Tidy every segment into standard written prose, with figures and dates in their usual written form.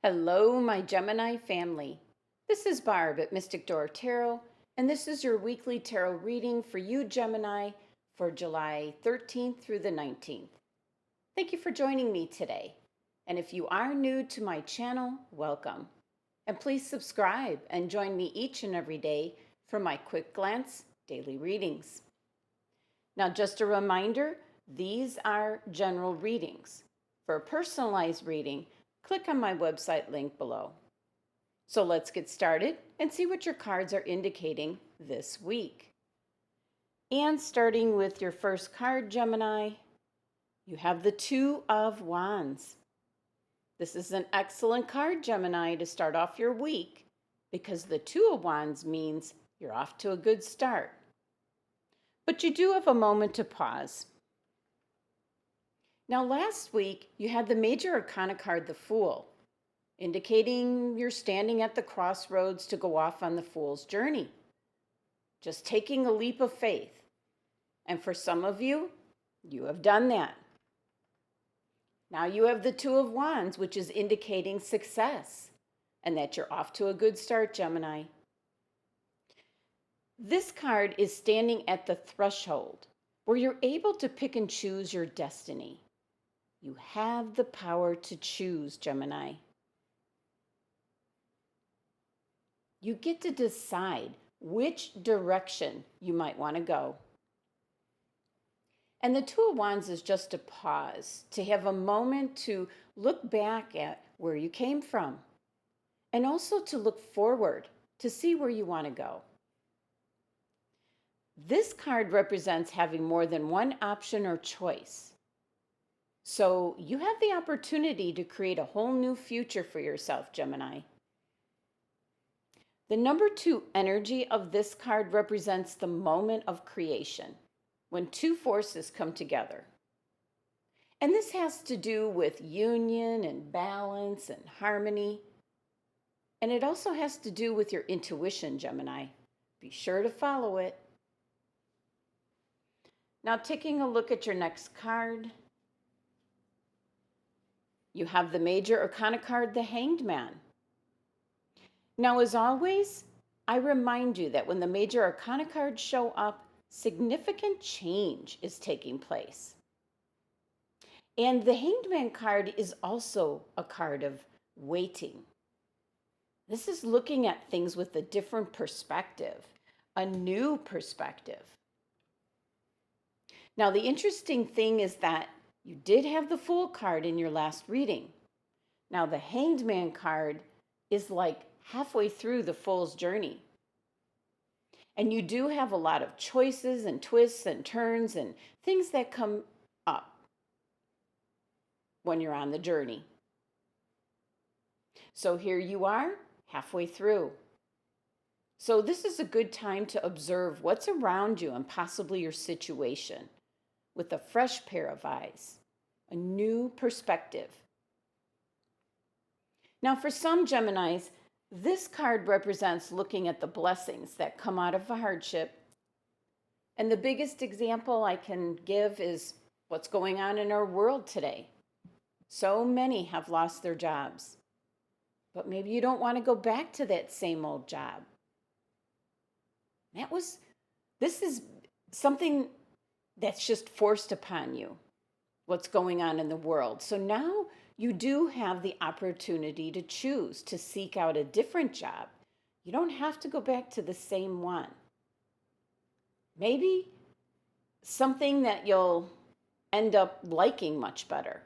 Hello, my Gemini family. This is Barb at Mystic Door Tarot, and this is your weekly tarot reading for you, Gemini, for July 13th through the 19th. Thank you for joining me today. And if you are new to my channel, welcome. And please subscribe and join me each and every day for my quick glance daily readings. Now, just a reminder, these are general readings. For a personalized reading, click on my website link below. So let's get started and see what your cards are indicating this week. And starting with your first card, Gemini, you have the Two of Wands. This is an excellent card, Gemini, to start off your week because the Two of Wands means you're off to a good start. But you do have a moment to pause. Now, last week, you had the Major Arcana card, the Fool, indicating you're standing at the crossroads to go off on the Fool's journey, just taking a leap of faith. And for some of you, you have done that. Now you have the Two of Wands, which is indicating success and that you're off to a good start, Gemini. This card is standing at the threshold where you're able to pick and choose your destiny. You have the power to choose, Gemini. You get to decide which direction you might want to go. And the Two of Wands is just a pause, to have a moment to look back at where you came from, and also to look forward to see where you want to go. This card represents having more than one option or choice. So you have the opportunity to create a whole new future for yourself, Gemini. The number 2 energy of this card represents the moment of creation, when two forces come together. And this has to do with union and balance and harmony. And it also has to do with your intuition, Gemini. Be sure to follow it. Now, taking a look at your next card, you have the Major Arcana card, the Hanged Man. Now, as always, I remind you that when the Major Arcana cards show up, significant change is taking place. And the Hanged Man card is also a card of waiting. This is looking at things with a different perspective, a new perspective. Now, the interesting thing is that you did have the Fool card in your last reading. Now, the Hanged Man card is like halfway through the Fool's journey. And you do have a lot of choices and twists and turns and things that come up when you're on the journey. So here you are, halfway through. So this is a good time to observe what's around you and possibly your situation with a fresh pair of eyes, a new perspective. Now, for some Geminis, this card represents looking at the blessings that come out of a hardship. And the biggest example I can give is what's going on in our world today. So many have lost their jobs, but maybe you don't want to go back to that same old job. This is something that's just forced upon you, what's going on in the world. So now you do have the opportunity to choose to seek out a different job. You don't have to go back to the same one. Maybe something that you'll end up liking much better.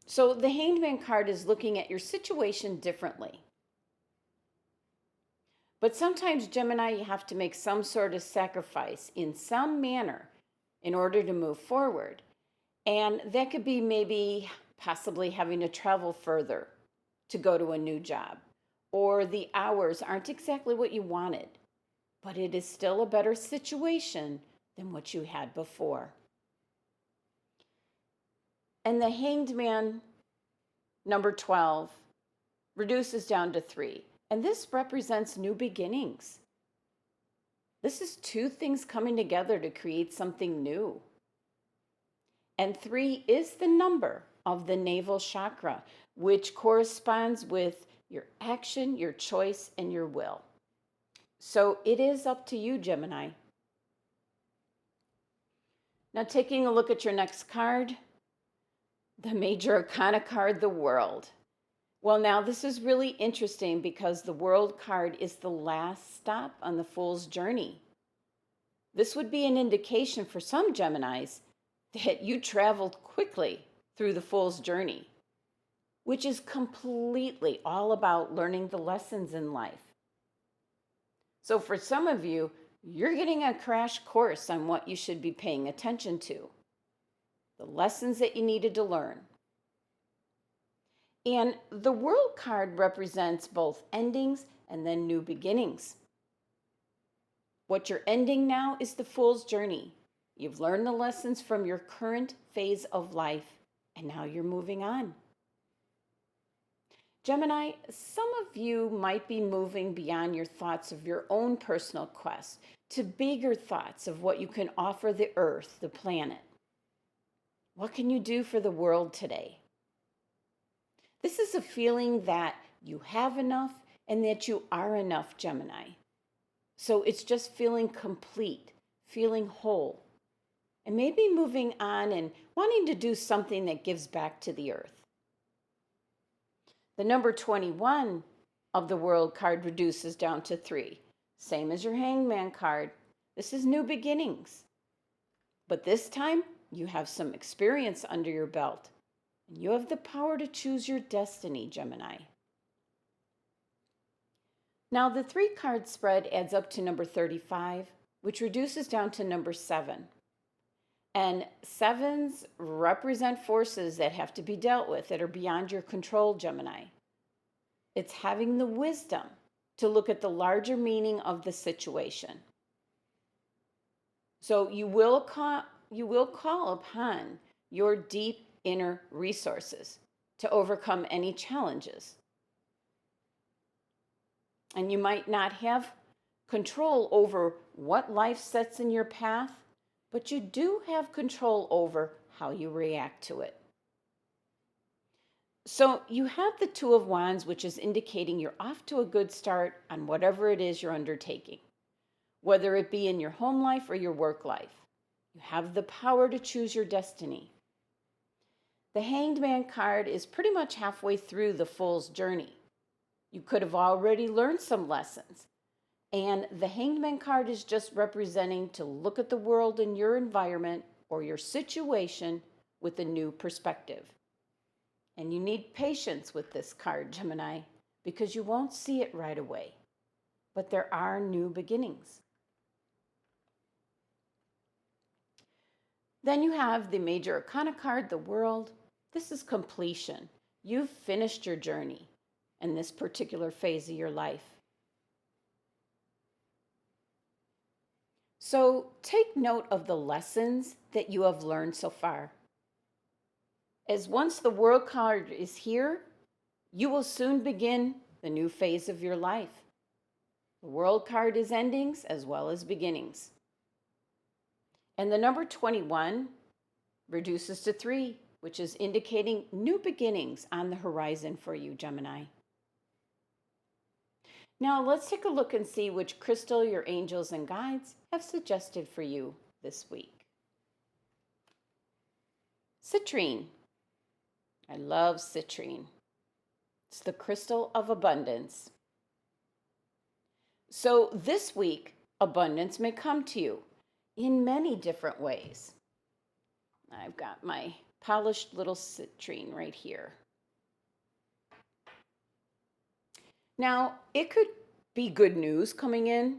So the Hanged Man card is looking at your situation differently. But sometimes, Gemini, you have to make some sort of sacrifice in some manner in order to move forward. And that could be maybe possibly having to travel further to go to a new job. Or the hours aren't exactly what you wanted, but it is still a better situation than what you had before. And the Hanged Man, number 12, reduces down to 3. And this represents new beginnings. This is two things coming together to create something new. And 3 is the number of the navel chakra, which corresponds with your action, your choice, and your will. So it is up to you, Gemini. Now, taking a look at your next card, the Major Arcana card, the World. Well, now this is really interesting because the World card is the last stop on the Fool's journey. This would be an indication for some Geminis that you traveled quickly through the Fool's journey, which is completely all about learning the lessons in life. So for some of you, you're getting a crash course on what you should be paying attention to, the lessons that you needed to learn. And the World card represents both endings and then new beginnings. What you're ending now is the Fool's journey. You've learned the lessons from your current phase of life, and now you're moving on. Gemini, some of you might be moving beyond your thoughts of your own personal quest to bigger thoughts of what you can offer the earth, the planet. What can you do for the world today? This is a feeling that you have enough and that you are enough, Gemini. So it's just feeling complete, feeling whole, and maybe moving on and wanting to do something that gives back to the earth. The number 21 of the World card reduces down to 3. Same as your Hangman card. This is new beginnings. But this time, you have some experience under your belt. And you have the power to choose your destiny, Gemini. Now, the 3-card spread adds up to number 35, which reduces down to number 7. And 7s represent forces that have to be dealt with that are beyond your control, Gemini. It's having the wisdom to look at the larger meaning of the situation. So you will call upon your deep inner resources to overcome any challenges. And you might not have control over what life sets in your path, but you do have control over how you react to it. So you have the 2 of Wands, which is indicating you're off to a good start on whatever it is you're undertaking, whether it be in your home life or your work life. You have the power to choose your destiny. The Hanged Man card is pretty much halfway through the Fool's journey. You could have already learned some lessons. And the Hanged Man card is just representing to look at the world and your environment or your situation with a new perspective. And you need patience with this card, Gemini, because you won't see it right away. But there are new beginnings. Then you have the Major Arcana card, the World. This is completion. You've finished your journey in this particular phase of your life. So take note of the lessons that you have learned so far. As once the World card is here, you will soon begin the new phase of your life. The World card is endings as well as beginnings. And the number 21 reduces to 3, which is indicating new beginnings on the horizon for you, Gemini. Now let's take a look and see which crystal your angels and guides have suggested for you this week. CITRINE. I love CITRINE. It's the crystal of abundance. So this week, abundance may come to you in many different ways. I've got my polished little CITRINE right here. Now, it could be good news coming in.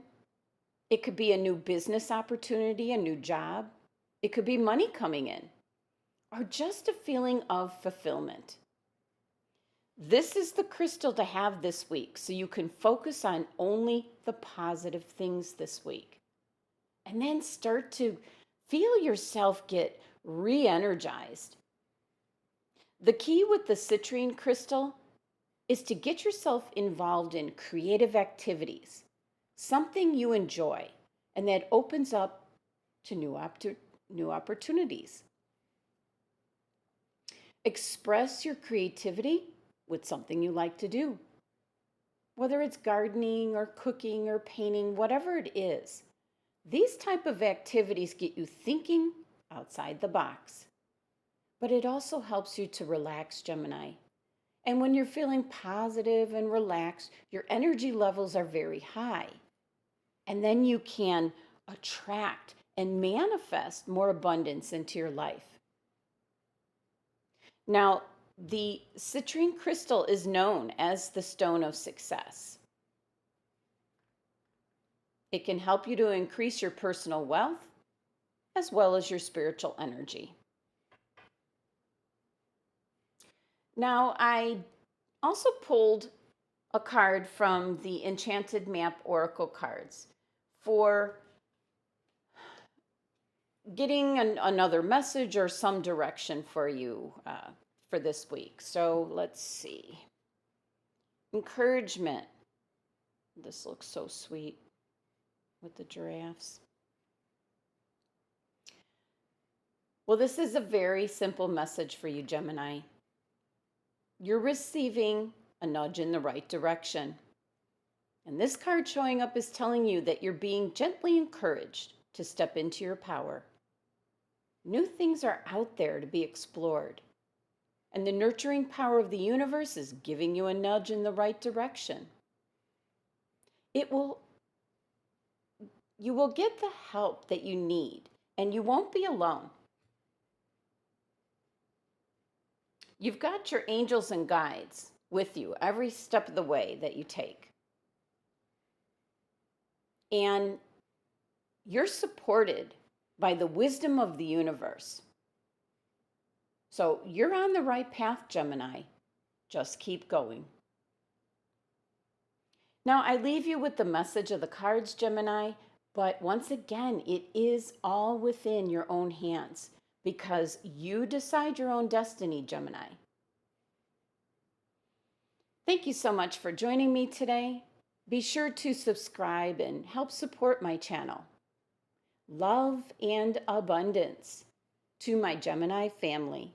It could be a new business opportunity, a new job. It could be money coming in, or just a feeling of fulfillment. This is the crystal to have this week, so you can focus on only the positive things this week. And then start to feel yourself get re-energized. The key with the CITRINE crystal is to get yourself involved in creative activities, something you enjoy, and that opens up to new opportunities. Express your creativity with something you like to do. Whether it's gardening or cooking or painting, whatever it is, these type of activities get you thinking outside the box. But it also helps you to relax, Gemini. And when you're feeling positive and relaxed, your energy levels are very high. And then you can attract and manifest more abundance into your life. Now, the citrine crystal is known as the stone of success. It can help you to increase your personal wealth as well as your spiritual energy. Now, I also pulled a card from the Enchanted Map Oracle cards for getting another message or some direction for you for this week. So let's see. Encouragement. This looks so sweet with the giraffes. Well, this is a very simple message for you, Gemini. You're receiving a nudge in the right direction. And this card showing up is telling you that you're being gently encouraged to step into your power. New things are out there to be explored. And the nurturing power of the universe is giving you a nudge in the right direction. You will get the help that you need, and you won't be alone. You've got your angels and guides with you every step of the way that you take. And you're supported by the wisdom of the universe. So you're on the right path, Gemini. Just keep going. Now, I leave you with the message of the cards, Gemini, but once again, it is all within your own hands because you decide your own destiny, Gemini. Thank you so much for joining me today. Be sure to subscribe and help support my channel. Love and abundance to my Gemini family.